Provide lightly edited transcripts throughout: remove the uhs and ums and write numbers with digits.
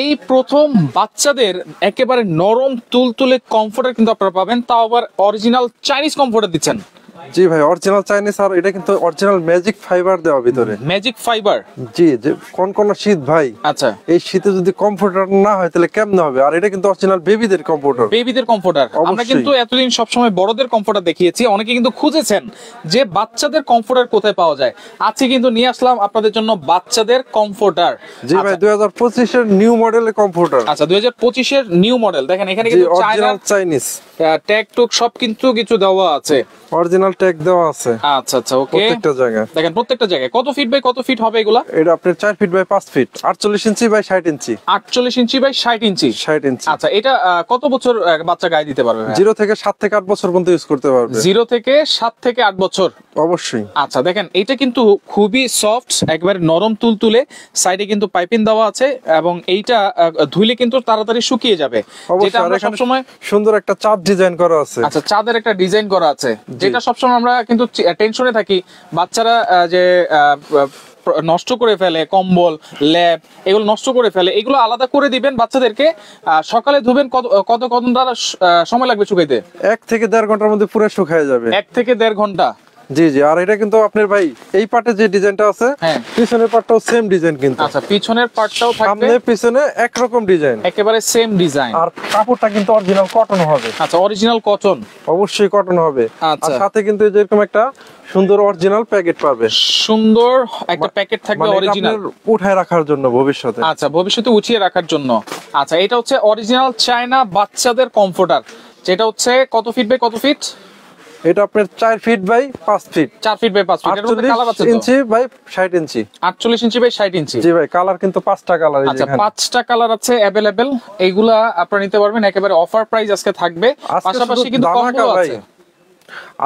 এই প্রথম বাচ্চাদের একেবারে নরম তুলতুলে কমফোর্টার কিন্তু আপনারা পাবেন, তাও আবার অরিজিনাল চাইনিজ কমফোর্টার দিচ্ছেন। জি ভাই, অরিজিনাল চাইনিজ, আর এটা কিন্তু অরিজিনাল ম্যাজিক ফাইবার দেওয়া ভিতরে। Magic fibre? জি, যে কোন শীত ভাই, আচ্ছা, এই শীতে যদি কমফোর্টার না হয় তাহলে কেমনে হবে? আর এটা কিন্তু অরিজিনাল বেবিদের কমফোর্টার। বেবিদের কমফোর্টার। আমরা কিন্তু এতদিন সবসময় বড়দের কমফোর্টার দেখিয়েছি, অনেকে কিন্তু খুঁজেছেন যে বাচ্চাদের কমফোর্টার কোথায় পাওয়া যায়। আজকে কিন্তু নিয়ে আসলাম আপনাদের জন্য বাচ্চাদের কমফোর্টার। জি ভাই, 2025 এর নিউ মডেলের কমফোর্টার। আচ্ছা, 2025 এর নিউ মডেল। দেখেন এখানে কিন্তু অরিজিনাল চাইনিজ ট্যাগ টুক সব কিন্তু কিছু দেওয়া আছে, অরিজিনাল ট্যাগ দেওয়া আছে। আচ্ছা আচ্ছা, ওকে। প্রত্যেকটা জায়গায় দেখেন, প্রত্যেকটা জায়গায় কত ফিট বাই কত ফিট হবে এগুলা? এটা আপনার 4 feet by 5 feet, 48 inch by 60 inch. 48 inch by 60 inch. 60 inch. আচ্ছা, এটা কত বছর বাচ্চা গায়ে দিতে পারবে? 0 থেকে 7 থেকে 8 বছর পর্যন্ত ইউজ করতে পারবে। 0 থেকে 7 থেকে 8 বছর অবশ্যই। আচ্ছা, দেখেন এটা কিন্তু খুবই সফট, একেবারে নরম তুলতুলে। সাইডে কিন্তু পাইপিং দেওয়া আছে এবং এইটা ধুইলে কিন্তু তাড়াতাড়ি শুকিয়ে যাবে, যেটা আমরা সবসময়। সুন্দর একটা চাঁদ ডিজাইন করা আছে। আচ্ছা, চাঁদের একটা ডিজাইন করা আছে, যেটা সবসময় আমরা কিন্তু টেনশনে থাকি বাচ্চারা যে নষ্ট করে ফেলে, কম্বল ল্যাব এগুলো নষ্ট করে ফেলে। এগুলো আলাদা করে দিবেন বাচ্চাদেরকে। সকালে ধুবেন, কত ঘন্টা সময় লাগবে শুকাইতে? 1 থেকে 1.5 ঘন্টার মধ্যে পুরো শুকায় যাবে। 1 থেকে 1.5 ঘন্টা। জি জি। আর এটা কিন্তু আপনার ভাই এই পার্টে যে ডিজাইনটা আছে, পিছনের পার্টটাও সেম ডিজাইন কিন্তু। আচ্ছা, পিছনের পার্টটাও থাকবে, সামনে পিছনে একরকম ডিজাইন, একেবারে সেম ডিজাইন। আর কাপড়টা কিন্তু অরিজিনাল কটন হবে। আচ্ছা, অরিজিনাল কটন, অবশ্যই কটন হবে। আচ্ছা, আর সাথে কিন্তু এরকম একটা সুন্দর অরিজিনাল প্যাকেট পাবে। সুন্দর একটা প্যাকেট থাকবে অরিজিনাল, উঠায় রাখার জন্য ভবিষ্যতে। আচ্ছা, ভবিষ্যতে উঠিয়ে রাখার জন্য। আচ্ছা, এটা হচ্ছে অরিজিনাল চায়না বাচ্চাদের কমফোর্টার, যেটা হচ্ছে কত ফিট বাই কত ফিট? এটা আপনার 4 feet by 5 feet. 4 feet by 5 feet. এর মধ্যে কালার আছে তো? 48 ইঞ্চি বাই 60 ইঞ্চি। 48 ইঞ্চি বাই 60 ইঞ্চি। জি ভাই, কালার কিন্তু 5টা কালার। আচ্ছা, 5টা কালার আছে अवेलेबल। এইগুলা আপনারা নিতে পারবেন, একেবারে অফার প্রাইস আজকে থাকবে। পাশাপাশি কিন্তু কম্বো আছে।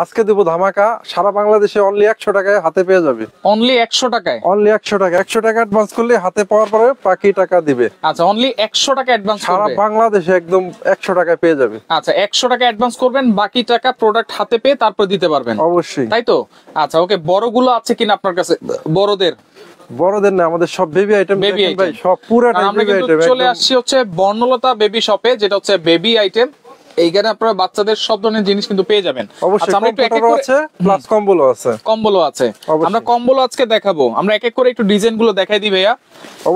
আজকে দেব ধামাকা, সারা বাংলাদেশে অনলি 100 টাকায় হাতে পেয়ে যাবে। অনলি 100 টাকায়? অনলি 100 টাকা। 100 টাকা অ্যাডভান্স করলে হাতে পাওয়ার পরে বাকি টাকা দিবে। আচ্ছা, অনলি 100 টাকা অ্যাডভান্স করবে, সারা বাংলাদেশে একদম 100 টাকায় পেয়ে যাবে। আচ্ছা, 100 টাকা অ্যাডভান্স করবেন, বাকি টাকা প্রোডাক্ট হাতে পেয়ে তারপর দিতে পারবেন। অবশ্যই, তাই তো? আচ্ছা, ওকে। বড়গুলো আছে কিনা আপনার কাছে? বড়দের না, আমাদের সব বেবি আইটেম ভাই, সব পুরাটাই বেবি আইটেম। চলে আসছি হচ্ছে বর্ণলতা বেবি শপে, যেটা হচ্ছে বেবি আইটেম। এইখানে আপনারা বাচ্চাদের সব ধরনের জিনিস কিন্তু পেয়ে যাবেন। অবশ্যই, কম্বলও আছে প্লাস কম্বলও আছে। কম্বলও আছে। আমরা কম্বল আজকে দেখাবো, আমরা এক এক করে একটু ডিজাইন গুলো দেখাই দিই ভাইয়া।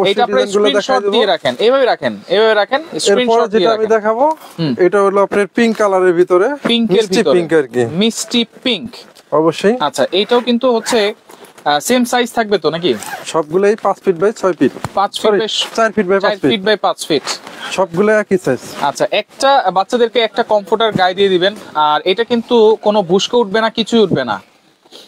এটা আপনারা স্ক্রিনশট দিয়ে রাখেন, এইভাবে রাখেন, এইভাবে রাখেন, স্ক্রিনশট দিয়ে রাখেন। যেটা আমি দেখাবো এটা হলো আপনার পিঙ্ক কালারের ভিতরে, পিঙ্কের ভিতরে, পিঙ্ক আর কি, মিষ্টি পিঙ্ক। অবশ্যই। আচ্ছা, এইটাও কিন্তু হচ্ছে সেম সাইজ থাকবে তো নাকি? সবগুলাই 5 feet by 6 feet. 5 feet by 4 feet by 5 feet by 5 feet, সবগুলো একই সাইজ। আচ্ছা, একটা বাচ্চাদেরকে একটা কমফোর্টার গায়ে দিয়ে দিবেন। আর এটা কিন্তু কোনো বুশকা উঠবে না, কিছুই উঠবে না।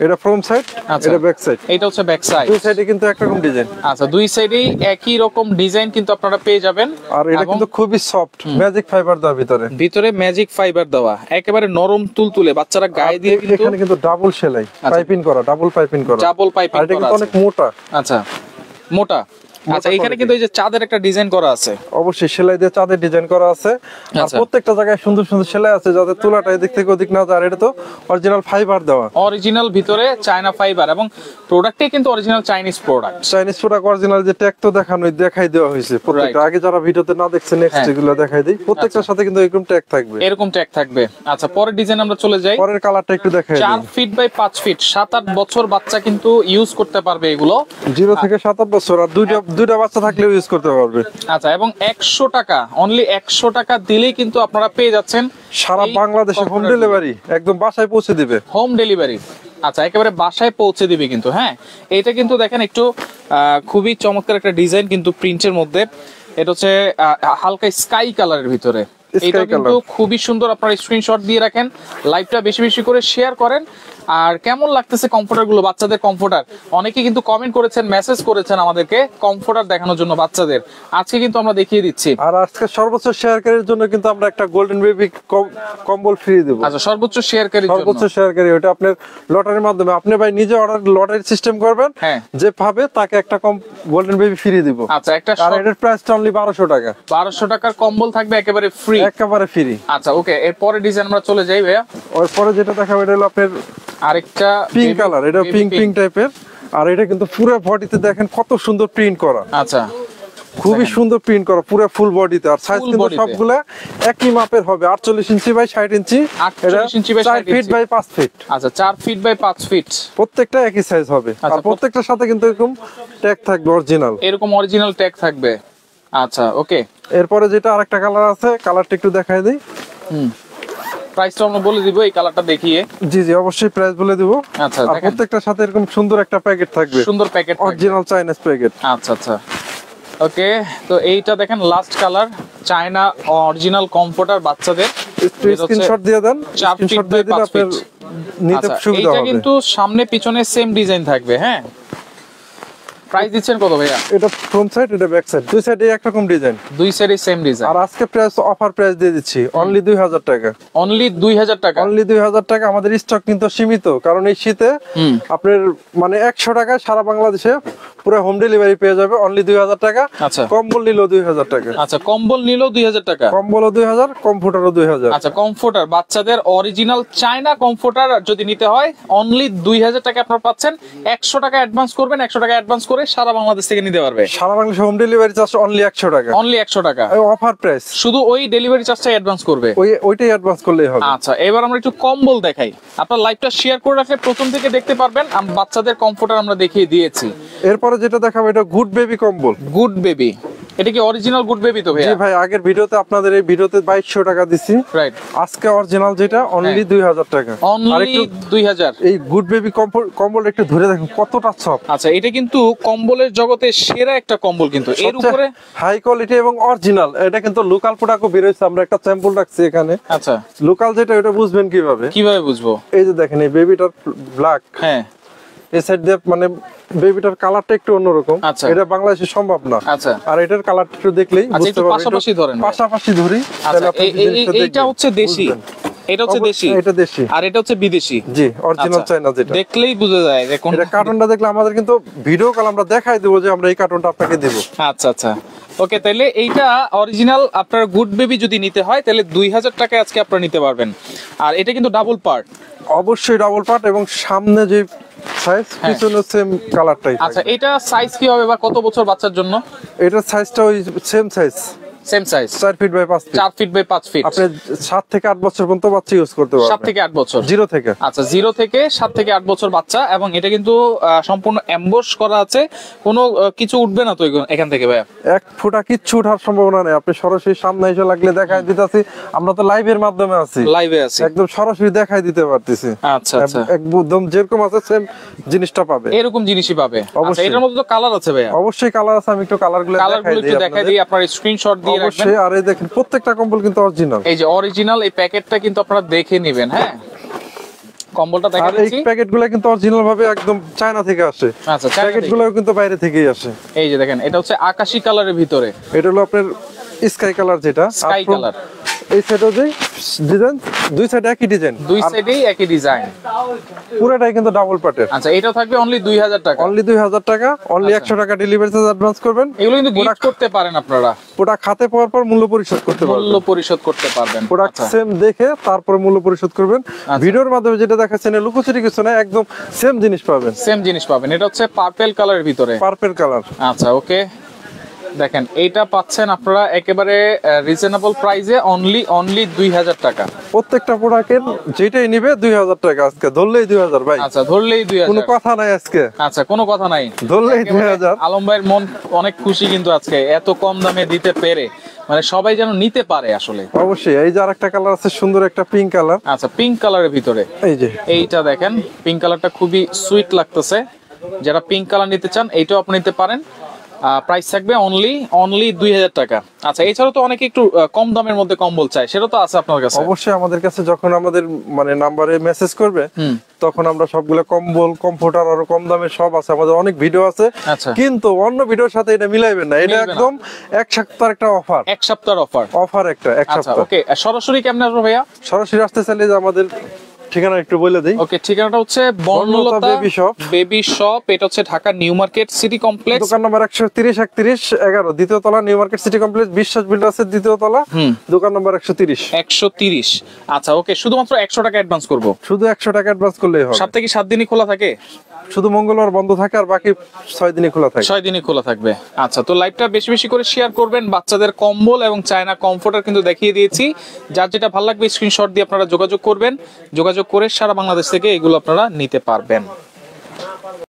এটা ফ্রন্ট সাইড, এটা ব্যাক সাইড। এটা হচ্ছে ব্যাক সাইড। দুই সাইডে কিন্তু একরকম ডিজাইন। আচ্ছা, দুই সাইডেই একই রকম ডিজাইন কিন্তু আপনারা পেয়ে যাবেন। আর এটা কিন্তু খুবই সফট, ম্যাজিক ফাইবার দেওয়া ভিতরে ম্যাজিক ফাইবার দেওয়া, একেবারে নরম তুলতুলে। বাচ্চারা গায়ে দিয়ে কিন্তু এখানে কিন্তু ডাবল সেলাই, পাইপিং করা, ডাবল পাইপিং করা। আর এটা কিন্তু অনেক মোটা। আচ্ছা, মোটা। আচ্ছা, এখানে কিন্তু এই যে চাঁদের একটা ডিজাইন করা আছে। অবশ্যই, সেলাই দিয়ে চাঁদের ডিজাইন করা আছে। আর প্রত্যেকটা জায়গায় সুন্দর সুন্দর সেলাই আছে, যাতে তোলাটা এদিক থেকে ওদিক না যায়। আর এটা তো অরিজিনাল ফাইবার দেওয়া, অরিজিনাল ভিতরে চায়না ফাইবার, এবং প্রোডাক্টে কিন্তু original Chinese product. Chinese product original, যে ট্যাগ তো দেখাই দেওয়া হয়েছে প্রত্যেকটা। আগে যারা ভিডিওতে না দেখছেন, নেক্সট এগুলো দেখাই দেই। প্রত্যেকটার সাথে কিন্তু এরকম ট্যাগ থাকবে, এরকম ট্যাগ থাকবে। আচ্ছা, পরের ডিজাইন আমরা চলে যাই। পরের কালারটা একটু দেখাই দিই। 4 ফিট বাই 5 ফিট, 7-8 বছর বাচ্চা কিন্তু ইউজ করতে পারবে এগুলো। 0 থেকে 7-8 বছর, আর দুইটা বাচ্চা থাকলে ইউজ করতে পারবে। আচ্ছা, এবং 100 টাকা, অনলি 100 টাকা দিলেই কিন্তু আপনারা পেয়ে যাচ্ছেন সারা বাংলাদেশে হোম ডেলিভারি, একদম বাসায় পৌঁছে দিবে। হোম ডেলিভারি, আচ্ছা, একেবারে বাসায় পৌঁছে দিবে কিন্তু। হ্যাঁ, এটা কিন্তু দেখেন একটু খুবই চমৎকার একটা ডিজাইন কিন্তু প্রিন্টের মধ্যে। এটা হচ্ছে হালকা স্কাই কালারের ভিতরে। এটা কিন্তু খুবই সুন্দর। আপনারা স্ক্রিনশট দিয়ে রাখেন, লাইভটা বেশি বেশি করে শেয়ার করেন। আর কেমন লাগতেছে কমফোর্টার গুলো, বাচ্চাদের কমফোর্টার? অনেকে কিন্তু কমেন্ট করেছেন, মেসেজ করেছেন আমাদেরকে কমফোর্টার দেখানোর জন্য বাচ্চাদের। আজকে কিন্তু আমরা দেখিয়ে দিচ্ছি। আর আজকে সর্বোচ্চ শেয়ারকারীর জন্য কিন্তু আমরা একটা গোল্ডেন বেবি কম্বল ফ্রি দেব। আচ্ছা, সর্বোচ্চ শেয়ারকারীর জন্য, সর্বোচ্চ শেয়ারকারী, ওটা আপনার লটারির মাধ্যমে, আপনি ভাই নিজে অর্ডার লটারি সিস্টেম করবেন, যে পাবে তাকে একটা গোল্ডেন বেবি ফ্রি দিব। আচ্ছা, একটা, আর এর প্রাইসটা অনলি 1200 টাকা। 1200 টাকার কম্বল থাকবে একেবারে ফ্রি, একেবারে ফ্রি। আচ্ছা, ওকে। এরপরে ডিজাইন আমরা চলে যাই ভাইয়া। এরপরে যেটা দেখাবো এটা হলো আপনার আরেকটা পিঙ্ক কালার, এটা পিঙ্ক টাইপের। আর এটা কিন্তু পুরো বডিতে দেখেন কত সুন্দর প্রিন্ট করা। আচ্ছা, খুবই সুন্দর প্রিন্ট করা পুরো ফুল বডিতে, আর সাইজ কিন্তু সবগুলা একই মাপের হবে, 48 ইঞ্চি by 60 inch, 48 inch by 4 feet by 5 feet. আচ্ছা 4 ফিট বাই 5 ফিট, প্রত্যেকটা একই সাইজ হবে। আর প্রত্যেকটার সাথে কিন্তু এরকম ট্যাগ থাকবে অরিজিনাল, এরকম অরিজিনাল ট্যাগ থাকবে। আচ্ছা ওকে, এরপরে যেটা আরেকটা কালার আছে, কালারটা একটু দেখাই দিই। প্রাইসটা আমরা বলে দিব এই কালারটা দেখিয়ে। জি জি অবশ্যই প্রাইস বলে দিব। আচ্ছা আর প্রত্যেকটার সাথে এরকম সুন্দর একটা প্যাকেট থাকবে, সুন্দর প্যাকেট, অরিজিনাল চাইনিজ প্যাকেট। আচ্ছা আচ্ছা ওকে, তো এইটা দেখেন last colour, China original comforter বাচ্চাদের, স্ক্রিনশট দিয়ে দেন, 4 ফিট বাই 5 ফিট নিতে সুবিধা হবে। এটা কিন্তু সামনে পিছনে সেম ডিজাইন থাকবে। হ্যাঁ, প্রাইস দিচ্ছেন কত ভাইয়া? এটা ফ্রন্ট সাইড, এটা ব্যাক সাইড, দুই সাইডে একরকম ডিজাইন, দুই সাইডে সেম ডিজাইন। আর আজকে প্রাইস অফার প্রাইস দিয়ে দিচ্ছি অনলি 2000 টাকা। অনলি 2000 টাকা, অনলি 2000 টাকা। আমাদের স্টক কিন্তু সীমিত, কারণ এই শীতে আপনার মানে 100 টাকায় সারা বাংলাদেশে পুরো হোম ডেলিভারি পেয়ে যাবে অনলি 2000 টাকা। আচ্ছা, কম্বল নিলেও 2000 টাকা। আচ্ছা, কম্বল নিলেও 2000 টাকা, কম্বলও 2000, কমফোর্টারও 2000। আচ্ছা, কমফোর্টার বাচ্চাদের অরিজিনাল চায়না কমফোর্টার যদি নিতে হয় অনলি 2000 টাকা আপনারা পাচ্ছেন। 100 টাকা অ্যাডভান্স করবেন, 100 টাকা অ্যাডভান্স করে সারা বাংলাদেশ থেকে নিতে পারবে। সারা বাংলাদেশে হোম ডেলিভারি চার্জ অনলি 100 টাকা, অনলি 100 টাকা অফার প্রাইস। শুধু ওই ডেলিভারি চার্জটা অ্যাডভান্স করবে, ওইটাই অ্যাডভান্স করলেই হবে। আচ্ছা, এবার আমরা একটু কম্বল দেখাই। আপনার লাইভটা শেয়ার করে রাখলে প্রথম থেকে দেখতে পারবেন। বাচ্চাদের কমফোর্টার আমরা দেখিয়ে দিয়েছি। এরপরে যেটা দেখাবো এটা গুড বেবি কম্বল। গুড বেবি, এটা কি অরিজিনাল গুড বেবি তো ভাইয়া? জি ভাই, আগের ভিডিওতে আপনাদের এই ভিডিওতে 2200 টাকা দিছি, রাইট। আজকে অরিজিনাল যেটা অনলি 2000 টাকা, অনলি 2000। এই গুড বেবি কম্বল একটু ধরে দেখুন কতটা সফট। আচ্ছা, এটা কিন্তু কম্বলের জগতে সেরা একটা কম্বল, কিন্তু এর উপরে হাই কোয়ালিটি এবং অরিজিনাল। এটা কিন্তু লোকাল প্রোডাক্টও বের হইছে, আমরা একটা স্যাম্পল রাখছি এখানে। আচ্ছা, লোকাল যেটা এটা বুঝবেন কিভাবে? কিভাবে বুঝবো? এই যে দেখেন এই বেবিটার ব্ল্যাক, হ্যাঁ, এই সাইড দিয়ে মানে বেবিটার কালারটা একটু অন্যরকম। আচ্ছা, এটা বাংলাদেশে সম্ভব না। আচ্ছা, আর এটার কালারটা একটু দেখলেই বুঝতে পারবেন। পাশাপাশি ধরেন, পাশাপাশি ধরি। আচ্ছা, এইটা হচ্ছে দেশি, এটা হচ্ছে দেশি, এটা দেশি, আর এটা হচ্ছে বিদেশি। জি, অরিজিনাল চায়না যেটা দেখলেই বোঝা যায় যে কোন। এটা কার্টুনটা দেখলে আমাদের কিন্তু ভিডিও কল আমরা দেখাই দেব যে আমরা এই কার্টুনটা আপনাকে দেব। আচ্ছা আচ্ছা ওকে, তাহলে এইটা অরিজিনাল আপনার গুড বেবি যদি নিতে হয় তাহলে 2000 টাকায় আজকে আপনারা নিতে পারবেন। আর এটা কিন্তু ডাবল পার্ট, অবশ্যই ডাবল পার্ট, এবং সামনে যে সাইজ পিছনে সেম কালারটাই। আচ্ছা, এটা সাইজ কি হবে বা কত বছর বাচ্চার জন্য? এটার সাইজটা ওই same size, same size, 4 feet by 5 feet. 4 feet by 5 feet. আপনি 7 থেকে 8 বছর পর্যন্ত বাচ্চা ইউজ করতে পারবেন। 7 থেকে 8 বছর, 0 থেকে। আচ্ছা, 0 থেকে 7 থেকে 8 বছর বাচ্চা, এবং এটা কিন্তু সম্পূর্ণ এমবস করা আছে। কোনো কিছু উঠবে না তো এখান থেকে ভাই? এক ফুটা কিচ্ছু ওঠার সম্ভাবনা নেই। আপনি সরাসরি সামনে এসে লাগলে দেখাই দিতেছি, আমরা তো লাইভের মাধ্যমে আছি, লাইভে আছি, একদম সরাসরি দেখাই দিতে পারতেছি। আচ্ছা আচ্ছা, একদম যেরকম আছে সেম জিনিসটা পাবে, এরকম জিনিসই পাবে। আচ্ছা, এটার মধ্যে তো কালার আছে ভাই? অবশ্যই কালার আছে, আমি একটু কালারগুলো দেখাই দিই, আপনারা স্ক্রিনশট দিয়ে রাখবেন। অবশ্যই। আর এই দেখেন প্রত্যেকটা কম্বল কিন্তু অরিজিনাল, এই যে অরিজিনাল, এই প্যাকেটটা কিন্তু আপনারা দেখে নেবেন। হ্যাঁ, কম্বলটা দেখা যাচ্ছে। এই প্যাকেটগুলো কিন্তু অরিজিনাল ভাবে একদম চায়না থেকে আসে। আচ্ছা, প্যাকেটগুলো কিন্তু বাইরে থেকেই আসে। এই যে দেখেন, এটা হচ্ছে আকাশী কালারের ভিতরে, এটা হলো আপনার স্কাই কালার, যেটা স্কাই কালার। এই সাইডেও যে ডিজাইন, দুই সাইডে একই ডিজাইন, দুই সাইডেই একই ডিজাইন, পুরোটাই কিন্তু ডাবল পার্টের। আচ্ছা, এটা থাকবে অনলি 2000 টাকা, অনলি 2000 টাকা, অনলি 100 টাকা ডেলিভারি চার্জ অ্যাডভান্স করবেন। এগুলো কিন্তু গিফট করতে পারেন আপনারা, প্রোডাক্ট হাতে পাওয়ার পর মূল্য পরিশোধ করতে পারবেন, মূল্য পরিশোধ করতে পারবেন। প্রোডাক্ট সেম দেখে তারপর মূল্য পরিশোধ করবেন। ভিডিওর মাধ্যমে যেটা দেখাচ্ছেন লুকোচুরি কিছু না, একদম সেম জিনিস পাবেন, সেম জিনিস পাবেন। এটা হচ্ছে পার্পল কালারের ভিতরে, পার্পল কালার। আচ্ছা ওকে, দেখেন এইটা পাচ্ছেন আপনারা একেবারে রিজনেবল প্রাইসে, অনলি 2000 টাকা। প্রত্যেকটা প্রোডাক্টের যেটাই নিবে 2000 টাকা, আজকে ধরলেই 2000 ভাই। আচ্ছা, ধরলেই 2000, কোনো কথা নাই আজকে। আচ্ছা, কোনো কথা নাই, ধরলেই 2000। আলম ভাইয়ের মন অনেক খুশি কিন্তু আজকে এত কম দামে দিতে পেরে, মানে সবাই যেন নিতে পারে আসলে। অবশ্যই। এই যে আরেকটা কালার আছে, সুন্দর একটা পিঙ্ক কালার। আচ্ছা, পিঙ্ক কালারের ভিতরে এই যে এইটা দেখেন, পিঙ্ক কালারটা খুবই সুইট লাগতেছে। যারা পিঙ্ক কালার নিতে চান এইটাও আপনি নিতে পারেন। প্রাইস থাকবে অনলি 2000 টাকা। আচ্ছা, এছাড়াও তো অনেকে একটু কম দামের মধ্যে কম্বল চায়, সেটা তো আছে আপনার কাছে? অবশ্যই। আমাদের কাছে যখন আমাদের মানে নাম্বারে মেসেজ করবে তখন আমরা সবগুলো কম্বল, কমফোর্টার আরো কম দামের সব আছে, আমাদের অনেক ভিডিও আছে। আচ্ছা, কিন্তু অন্য ভিডিওর সাথে এটা মিলাইবেন না, এটা একদম এক সপ্তাহের একটা অফার, এক সপ্তাহের অফার একটা এক আচ্ছা সপ্তাহ। ওকে, সরাসরি কেমনে আসবো ভাইয়া? সরাসরি আসতে চাইলে যে আমাদের ঠিকানা একটু বলে দিই। ওকে, ঠিকানাটা হচ্ছে Bornolota baby shop. Baby shop, এটা হচ্ছে Dhaka new market city complex, দোকান নাম্বার 130 31 11 দ্বিতীয় তলা, নিউ মার্কেট সিটি কমপ্লেক্স, বিশ্বাস বিল্ডার্সের দ্বিতীয় তলা, দোকান নাম্বার 130। 130। আচ্ছা ওকে, শুধুমাত্র 100 টাকা অ্যাডভান্স করব। শুধু 100 টাকা অ্যাডভান্স করলেই হবে। সপ্তাহে কি 7 দিনই খোলা থাকে? শুধু মঙ্গলবার বন্ধ থাকে, আর বাকি 6 দিনই খোলা থাকে। 6 দিনই খোলা থাকবে। আচ্ছা, তো লাইভটা বেশি বেশি করে শেয়ার করবেন। বাচ্চাদের কম্বল এবং চায়না কমফোর্টার কিন্তু দেখিয়ে দিয়েছি, যার যেটা ভালো লাগবে স্ক্রিনশট দিয়ে আপনারা যোগাযোগ করবেন, যোগাযোগ করে সারা বাংলাদেশ থেকে এগুলো আপনারা নিতে পারবেন।